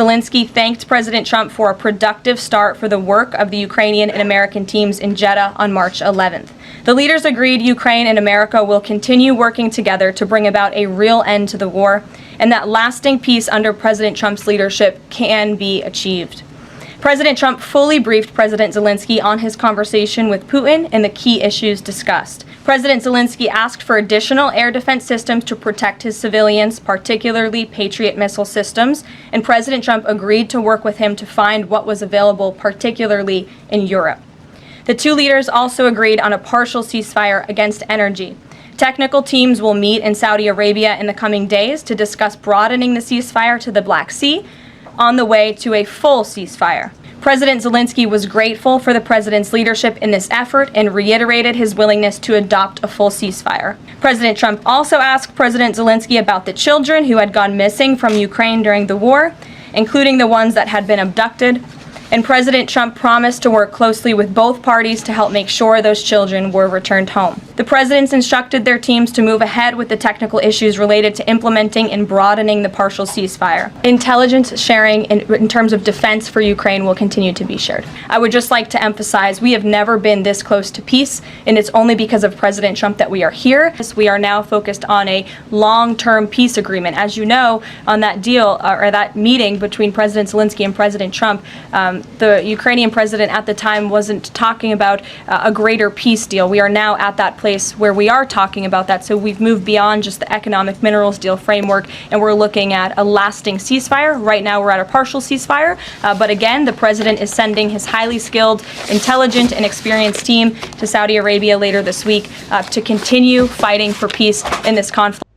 Zelenskiy thanked President Trump for a productive start for the work of the Ukrainian and American teams in Jeddah on March 11th. The leaders agreed Ukraine and America will continue working together to bring about a real end to the war, and that lasting peace under President Trump's leadership can be achieved. President Trump fully briefed President Zelenskiy on his conversation with Putin and the key issues discussed. President Zelenskiy asked for additional air defense systems to protect his civilians, particularly Patriot missile systems, and President Trump agreed to work with him to find what was available, particularly in Europe. The two leaders also agreed on a partial ceasefire against energy. Technical teams will meet in Saudi Arabia in the coming days to discuss broadening the ceasefire to the Black Sea, on the way to a full ceasefire. President Zelenskiy was grateful for the president's leadership in this effort and reiterated his willingness to adopt a full ceasefire. President Trump also asked President Zelenskiy about the children who had gone missing from Ukraine during the war, including the ones that had been abducted, and President Trump promised to work closely with both parties to help make sure those children were returned home. The presidents instructed their teams to move ahead with the technical issues related to implementing and broadening the partial ceasefire. Intelligence sharing in terms of defense for Ukraine will continue to be shared. I would just like to emphasize we have never been this close to peace, and it's only because of President Trump that we are here. We are now focused on a long-term peace agreement. As you know, on that deal or that meeting between President Zelenskiy and President Trump, the Ukrainian president at the time wasn't talking about a greater peace deal. We are now at that place where we are talking about that. So we've moved beyond just the economic minerals deal framework, and we're looking at a lasting ceasefire. Right now we're at a partial ceasefire, but again, the president is sending his highly skilled, intelligent, and experienced team to Saudi Arabia later this week to continue fighting for peace in this conflict.